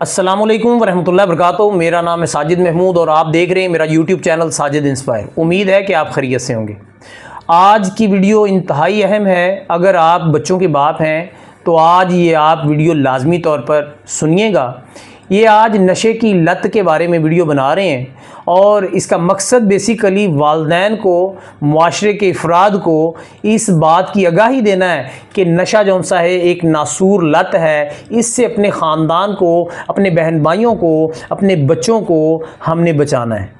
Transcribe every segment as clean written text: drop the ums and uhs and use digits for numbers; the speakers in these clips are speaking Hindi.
अस्सलामुअलैकुम वरहमतुल्लाहि वबरकातुहू। मेरा नाम है साजिद महमूद और आप देख रहे हैं मेरा यूट्यूब चैनल साजिद इंस्पायर। उम्मीद है कि आप खैरियत से होंगे। आज की वीडियो इंतहाई अहम है। अगर आप बच्चों के बाप हैं तो आज ये आप वीडियो लाजमी तौर पर सुनिएगा। ये आज नशे की लत के बारे में वीडियो बना रहे हैं और इसका मकसद बेसिकली वालिदैन को, मुआशरे के अफराद को इस बात की आगाही देना है कि नशा जौन सा है एक नासूर लत है। इससे अपने ख़ानदान को, अपने बहन भाइयों को, अपने बच्चों को हमने बचाना है।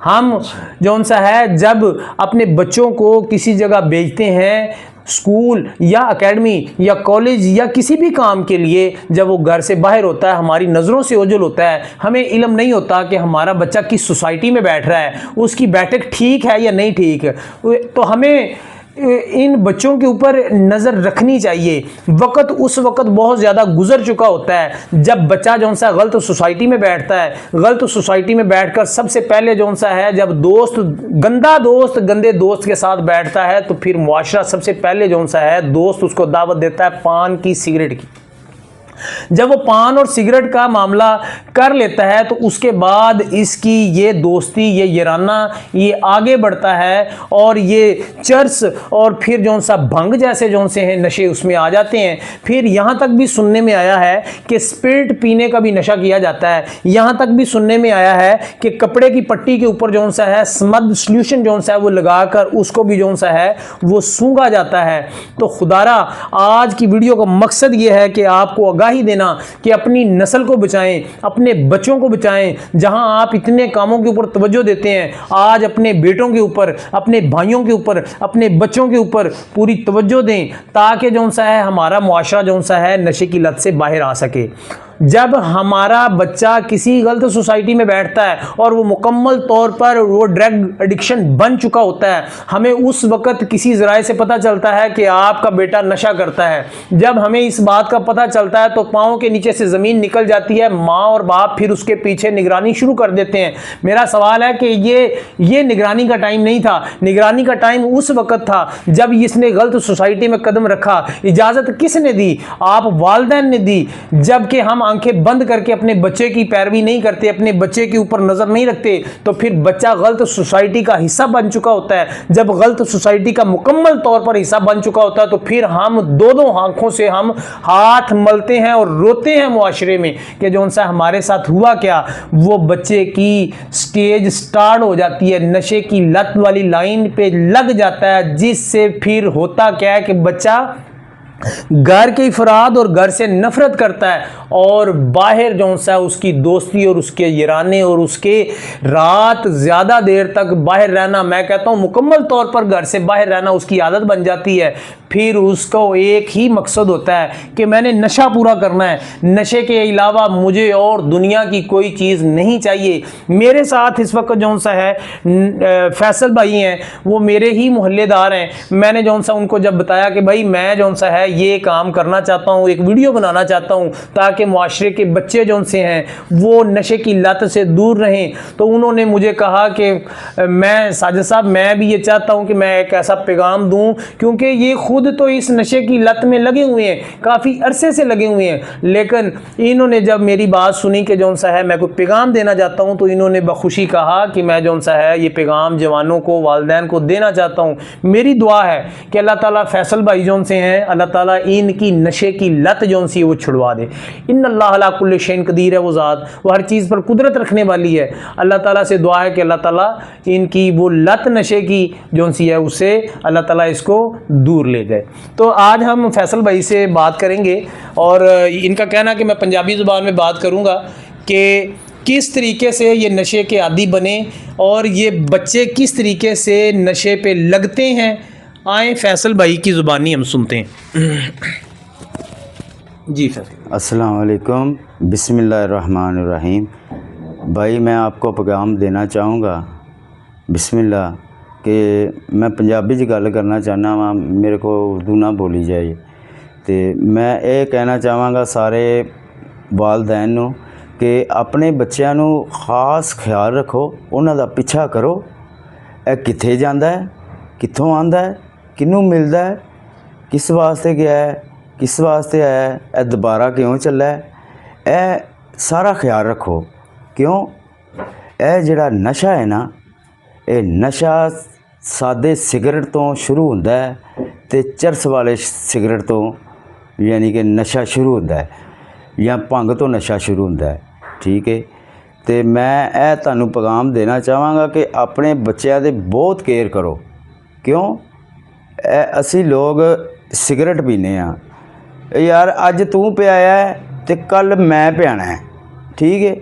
हम जौन सा है जब अपने बच्चों को किसी जगह भेजते हैं, स्कूल या एकेडमी या कॉलेज या किसी भी काम के लिए, जब वो घर से बाहर होता है हमारी नज़रों से ओझल होता है। हमें इल्म नहीं होता कि हमारा बच्चा किस सोसाइटी में बैठ रहा है, उसकी बैठक ठीक है या नहीं ठीक। तो हमें इन बच्चों के ऊपर नज़र रखनी चाहिए। वक्त उस वक्त बहुत ज़्यादा गुजर चुका होता है जब बच्चा जौन सा गलत सोसाइटी में बैठता है। गलत सोसाइटी में बैठकर सबसे पहले जौन सा है जब दोस्त गंदे दोस्त के साथ बैठता है तो फिर मुआशरा सबसे पहले जौन सा है दोस्त उसको दावत देता है पान की, सिगरेट की। जब वो पान और सिगरेट का मामला कर लेता है तो उसके बाद इसकी ये दोस्ती, ये याराना, ये आगे बढ़ता है और ये चर्स और फिर जौन सा भंग जैसे जौन से हैं नशे उसमें आ जाते हैं। फिर यहाँ तक भी सुनने में आया है कि स्पिरिट पीने का भी नशा किया जाता है। यहाँ तक भी सुनने में आया है कि कपड़े की पट्टी के ऊपर जौन सा है स्मद सॉल्यूशन जौन सा है वो लगाकर उसको भी जौन सा है वो सूंघा जाता है। तो खुदारा आज की वीडियो का मकसद ये है कि आपको ही देना कि अपनी नस्ल को बचाएं, अपने बच्चों को बचाएं। जहां आप इतने कामों के ऊपर तवज्जो देते हैं, आज अपने बेटों के ऊपर, अपने भाइयों के ऊपर, अपने बच्चों के ऊपर पूरी तवज्जो दें ताकि जौन सा है हमारा मुआशरा जौन सा है नशे की लत से बाहर आ सके। जब हमारा बच्चा किसी गलत सोसाइटी में बैठता है और वो मुकम्मल तौर पर वो ड्रग एडिक्शन बन चुका होता है, हमें उस वक्त किसी ज़राए से पता चलता है कि आपका बेटा नशा करता है। जब हमें इस बात का पता चलता है तो पाँव के नीचे से ज़मीन निकल जाती है। माँ और बाप फिर उसके पीछे निगरानी शुरू कर देते हैं। मेरा सवाल है कि ये निगरानी का टाइम नहीं था। निगरानी का टाइम उस वक्त था जब इसने गलत सोसाइटी में कदम रखा। इजाज़त किसने दी? आप वालिदैन ने दी। जबकि हम आंखें बंद करके अपने बच्चे की पैरवी नहीं करते, अपने बच्चे के ऊपर नजर नहीं रखते, तो फिर बच्चा गलत सोसाइटी का हिस्सा बन चुका होता है। जब गलत सोसाइटी का मुकम्मल तौर पर हिस्सा बन चुका होता है तो फिर हम दो आंखों से हम हाथ मलते हैं और रोते हैं मुआशरे में कि जो उनसे हमारे साथ हुआ क्या। वो बच्चे की स्टेज स्टार्ट हो जाती है, नशे की लत वाली लाइन पे लग जाता है, जिससे फिर होता क्या है कि बच्चा घर के अफराद और घर से नफरत करता है और बाहर जो सा उसकी दोस्ती और उसके याराने और उसके रात ज़्यादा देर तक बाहर रहना, मैं कहता हूँ मुकम्मल तौर पर घर से बाहर रहना उसकी आदत बन जाती है। फिर उसको एक ही मकसद होता है कि मैंने नशा पूरा करना है, नशे के अलावा मुझे और दुनिया की कोई चीज़ नहीं चाहिए। मेरे साथ इस वक्त जौन सा है फैसल भाई हैं, वो मेरे ही मोहल्लेदार हैं। मैंने जौन सा उनको जब बताया कि भाई मैं जौन सा है ये काम करना चाहता हूँ, एक वीडियो बनाना चाहता हूँ ताकि मुआशरे के बच्चे जौन से हैं वो नशे की लत से दूर रहें, तो उन्होंने मुझे कहा कि मैं साजिद साहब मैं भी ये चाहता हूँ कि मैं एक ऐसा पैगाम दूँ, क्योंकि ये खुद तो इस नशे की लत में लगे हुए हैं, काफ़ी अरसे से लगे हुए हैं। लेकिन इन्होंने जब मेरी बात सुनी कि जौन सा है मैं कोई पैगाम देना चाहता हूँ, तो इन्होंने बखुशी कहा कि मैं जौन सा है ये पैगाम जवानों को, वालिदैन को देना चाहता हूँ। मेरी दुआ है कि अल्लाह ताला फैसल भाई जौन से हैं, अल्लाह ताला इनकी नशे की लत जौन सी वो छुड़वा दे। इन्नल्लाह अला कुल्लि शैइन कदीर है, वो ज़ात वो हर चीज़ पर कुदरत रखने वाली है। अल्लाह ताला से दुआ है कि अल्लाह ताला इनकी वो लत नशे की जौन सी है उससे अल्लाह ताला इसको दूर ले जाए। तो आज हम फैसल भाई से बात करेंगे और इनका कहना कि मैं पंजाबी ज़ुबान में बात करूँगा कि किस तरीके से ये नशे के आदी बने और ये बच्चे किस तरीके से नशे पे लगते हैं। आए फैसल भाई की ज़ुबानी हम सुनते हैं। जी फैसल। अस्सलाम वालेकुम, बिस्मिल्लाहिर्रहमानिर्रहीम। भाई मैं आपको पैगाम देना चाहूँगा बिस्मिल्लाह कि मैं पंजाबी च गल करना चाहना वा, मेरे को उर्दू ना बोली जाए। तो मैं ये कहना चाहांगा सारे वालिदैन नूं कि अपने बच्चों नूं खास ख्याल रखो, उन्हां दा पिछा करो। ए कित्थे जांदा है, कित्थों आंदा है, किनू मिलदा है, किस वास्ते गया है, किस वास्ते आया है, दोबारा क्यों चला है, सारा ख्याल रखो। क्यों ਇਹ ਜਿਹੜਾ ਨਸ਼ਾ ਹੈ ਨਾ, ਇਹ ਨਸ਼ਾ ਸਾਦੇ ਸਿਗਰਟ ਤੋਂ ਸ਼ੁਰੂ ਹੁੰਦਾ ਹੈ ਤੇ ਚਰਸ ਵਾਲੇ ਸਿਗਰਟ ਤੋਂ ਯਾਨੀ ਕਿ ਨਸ਼ਾ ਸ਼ੁਰੂ ਹੁੰਦਾ ਹੈ, ਜਾਂ ਭੰਗ ਤੋਂ ਨਸ਼ਾ ਸ਼ੁਰੂ ਹੁੰਦਾ ਹੈ। ਠੀਕ ਹੈ, ਤੇ ਮੈਂ ਇਹ ਤੁਹਾਨੂੰ ਪੈਗਾਮ ਦੇਣਾ ਚਾਹਾਂਗਾ ਕਿ ਆਪਣੇ ਬੱਚਿਆਂ ਦੇ ਬਹੁਤ ਕੇਅਰ ਕਰੋ। ਕਿਉਂ ਇਹ ਅਸੀਂ ਲੋਕ ਸਿਗਰਟ ਪੀਂਦੇ ਹਾਂ, ਯਾਰ ਅੱਜ ਤੂੰ ਪਿਆਇਆ ਤੇ ਕੱਲ ਮੈਂ ਪਿਆਣਾ ਹੈ। ਠੀਕ ਹੈ,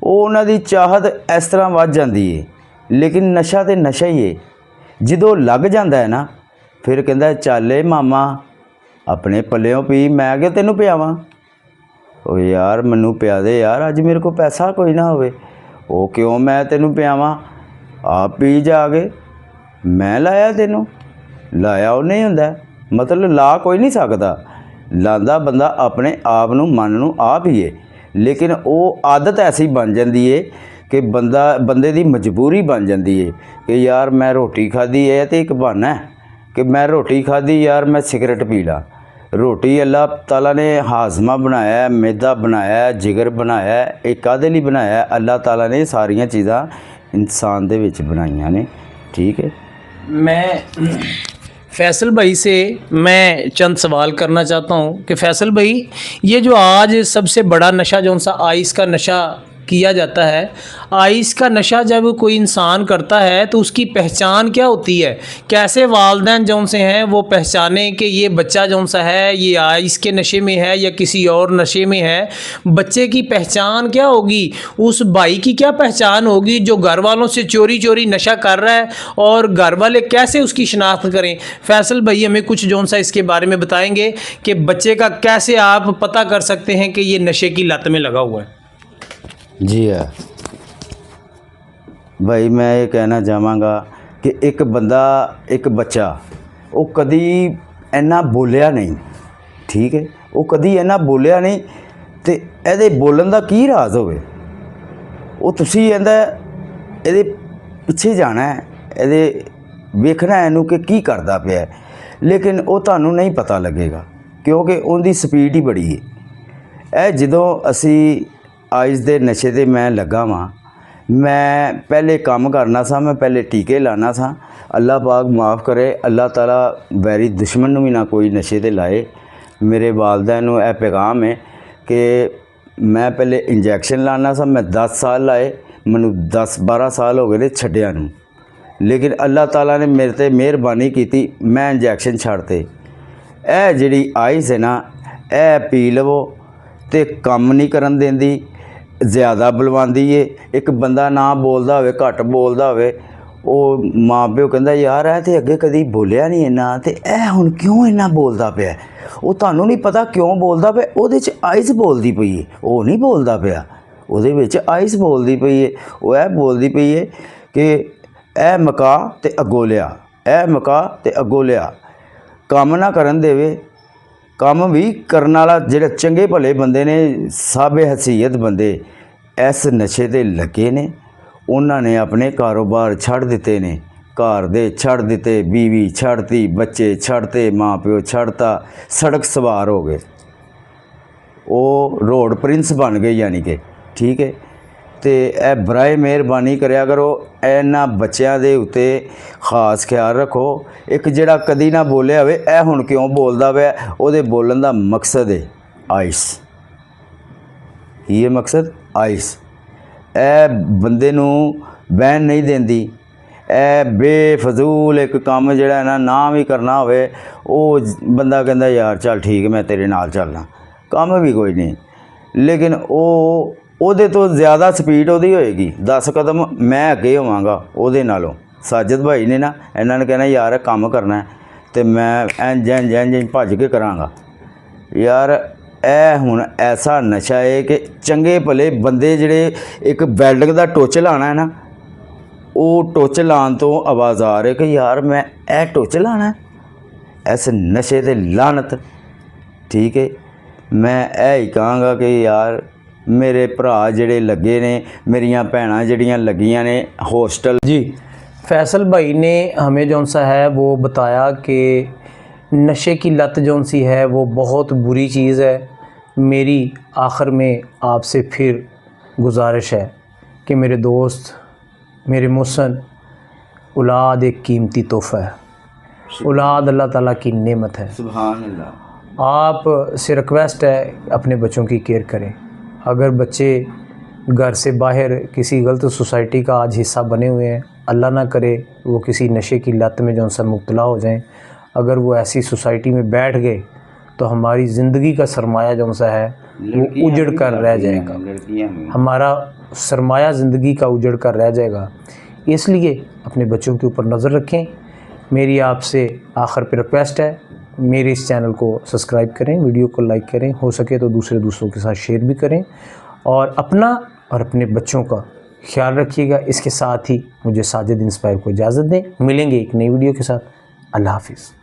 ਉਹ ਉਹਨਾਂ ਦੀ ਚਾਹਤ ਇਸ ਤਰ੍ਹਾਂ ਵੱਧ ਜਾਂਦੀ ਹੈ, ਲੇਕਿਨ ਨਸ਼ਾ ਤੇ ਨਸ਼ਾ ਹੀ ਹੈ। ਜਦੋਂ ਲੱਗ ਜਾਂਦਾ ਹੈ ਨਾ, ਫਿਰ ਕਹਿੰਦਾ ਚੱਲ ਮਾਮਾ ਆਪਣੇ ਪੱਲਿਓਂ ਪੀ, ਮੈਂ ਕਿ ਤੈਨੂੰ ਪਿਆਵਾਂ। ਉਹ ਯਾਰ ਮੈਨੂੰ ਪਿਆ ਦੇ ਯਾਰ, ਅੱਜ ਮੇਰੇ ਕੋਲ ਪੈਸਾ ਕੋਈ ਨਾ ਹੋਵੇ। ਉਹ ਕਿਉਂ ਮੈਂ ਤੈਨੂੰ ਪਿਆਵਾਂ, ਆਪ ਪੀ ਜਾ ਕੇ, ਮੈਂ ਲਾਇਆ ਤੈਨੂੰ, ਲਾਇਆ ਉਹ ਨਹੀਂ ਹੁੰਦਾ। ਮਤਲਬ ਲਾ ਕੋਈ ਨਹੀਂ ਸਕਦਾ, ਲਾਂਦਾ ਬੰਦਾ ਆਪਣੇ ਆਪ ਨੂੰ, ਮਨ ਨੂੰ ਆਪ ਹੀ ਹੈ। ਲੇਕਿਨ ਉਹ ਆਦਤ ਐਸੀ ਬਣ ਜਾਂਦੀ ਹੈ ਕਿ ਬੰਦੇ ਦੀ ਮਜਬੂਰੀ ਬਣ ਜਾਂਦੀ ਹੈ ਕਿ ਯਾਰ ਮੈਂ ਰੋਟੀ ਖਾਧੀ ਹੈ ਤੇ ਇੱਕ ਬਹਾਨਾ ਹੈ ਕਿ ਮੈਂ ਰੋਟੀ ਖਾਧੀ ਯਾਰ ਮੈਂ ਸਿਗਰਟ ਪੀ ਲਾ। ਰੋਟੀ ਅੱਲਾਹ ਤਾਲਾ ਨੇ ਹਾਜ਼ਮਾ ਬਣਾਇਆ, ਮੈਦਾ ਬਣਾਇਆ, ਜਿਗਰ ਬਣਾਇਆ, ਇਹ ਕਾਹਦੇ ਲਈ ਬਣਾਇਆ? ਅੱਲਾਹ ਤਾਲਾ ਨੇ ਸਾਰੀਆਂ ਚੀਜ਼ਾਂ इंसान दे विच बनाइयां ने। ठीक है, मैं फैसल भाई से मैं चंद सवाल करना चाहता हूँ कि फैसल भाई, ये जो आज सबसे बड़ा नशा जो सा आइस का नशा किया जाता है, आइस का नशा जब कोई इंसान करता है तो उसकी पहचान क्या होती है? कैसे वालिदैन जो से हैं वो पहचाने कि ये बच्चा जो सा है ये आइस के नशे में है या किसी और नशे में है? बच्चे की पहचान क्या होगी? उस भाई की क्या पहचान होगी जो घर वालों से चोरी चोरी नशा कर रहा है, और घर वाले कैसे उसकी शिनाख्त करें? फैसल भाई हमें कुछ जो सा इसके बारे में बताएंगे कि बच्चे का कैसे आप पता कर सकते हैं कि ये नशे की लत में लगा हुआ है। जी है भाई, मैं ये कहना चाहांगा कि एक बंदा, एक बच्चा, वो कदी इन्ना बोलिया नहीं। ठीक है, वो कदी इन्ना बोलिया नहीं, तो ये बोलन का की राज होवे? वो तुसी ये पिछे जाना है, ये वेखना है इनू कि की करता पिया, लेकिन वो तुहानू नहीं पता लगेगा क्योंकि उनकी स्पीड ही बड़ी है। ਇਹ ਜਦੋਂ ਅਸੀਂ आइस दे नशे ते मैं लगा वां, मैं पहले काम करना सा, मैं पहले टीके लाना सा। अल्लाह पाक माफ़ करे, अल्लाह ताला वैरी दुश्मन नूं भी ना कोई नशे ते लाए। मेरे वालदैन नूं यह पैगाम है कि मैं पहले इंजैक्शन लाना सा, मैं 10 साल लाए, मैनू 10-12 साल हो गए छड्डिया नूं, लेकिन अल्लाह ताला ने मेरे ते मेहरबानी की, मैं इंजैक्शन छड्डते। यह जिहड़ी आइस है ना, यह पी लवो तो काम नहीं करन देंदी, ज़्यादा बुलवांदी है। एक बंदा ना बोलता होवे, घट बोलता होवे, वो माँ प्यो कहता यार है तो अगे कभी बोलिया नहीं इन्ना, तो यह हुण क्यों इन्ना बोलता पिया? वो तुहानू नहीं पता क्यों बोलता पिया, उहदे च आइस बोलती पई है, वो नहीं बोलता पिया, उहदे विच आइस बोलती पई है। वो यह बोलती पई है कि ए मका ते अगो लिया, ए मका ते अगो लिया, काम ना करन देवे। काम भी करने वाला जिहड़े चंगे भले बंदे ने, साबे हैसीयत बंदे इस नशे ते लगे ने, उन्होंने अपने कारोबार छड़ दिते ने, घर दे छड़ दिते, बीवी छड़ती, बच्चे छड़ते, माँ प्यो छड़ता, सड़क सवार हो गए, वो रोड प्रिंस बन गए यानी कि। ठीक है, तो यह बराए मेहरबानी करया करो, इन्हां बच्चों के उत्ते खास ख्याल रखो। एक जिहड़ा कदी ना बोलिया होवे, यह हुण क्यों बोलदा पिया, उहदे बोलन दा मकसद है आइस। ये मकसद आइस यह बंदे नूं बहन नहीं देंदी। ए बेफजूल एक काम जिहड़ा ना ना भी करना होवे, वो बंदा कहंदा यार चल ठीक है मैं तेरे नाल चलना, काम भी कोई नहीं, लेकिन ਉਹਦੇ तो ज़्यादा स्पीड ਉਹਦੀ होएगी, 10 कदम मैं अगे होवांगा ਉਹਦੇ नालों। साजिद भाई ने ना इन्होंने कहना यार काम करना है, तो मैं इंज भज के करांगा। यार ए हुण ऐसा नशा है कि चंगे भले बंदे जिहड़े एक वेल्डिंग का टुच लाना है ना, वो टुच लाने तो आवाज़ आ रही कि यार मैं ए टुच लाना है, इस नशे ते लानत। ठीक है, मैं यही कहांगा कि यार मेरे भरा जिहड़े लगे ने, मेरियां भैणां जिहड़ियां लगियां ने होस्टल। जी, फैसल भाई ने हमें जौन सा है वो बताया कि नशे की लत जौन सी है वो बहुत बुरी चीज़ है। मेरी आखिर में आपसे फिर गुजारिश है कि मेरे दोस्त, मेरे मुहसन, औलाद एक कीमती तोहफ़ा है। औलाद अल्लाह ताला की नेमत है। सुभान अल्लाह। आप से रिक्वेस्ट है अपने बच्चों की केयर करें। अगर बच्चे घर से बाहर किसी गलत सोसाइटी का आज हिस्सा बने हुए हैं, अल्लाह ना करे वो किसी नशे की लत में जो उनसे मुब्तला हो जाएं, अगर वो ऐसी सोसाइटी में बैठ गए तो हमारी ज़िंदगी का सरमाया जो सा है वो उजड़ कर रह जाएगा। हमारा सरमाया ज़िंदगी का उजड़ कर रह जाएगा। इसलिए अपने बच्चों के ऊपर नज़र रखें। मेरी आपसे आखिर पे रिक्वेस्ट है, मेरे इस चैनल को सब्सक्राइब करें, वीडियो को लाइक करें, हो सके तो दूसरे दोस्तों के साथ शेयर भी करें और अपना और अपने बच्चों का ख्याल रखिएगा। इसके साथ ही मुझे साजिद इंस्पायर को इजाज़त दें। मिलेंगे एक नई वीडियो के साथ। अल्लाह हाफिज़।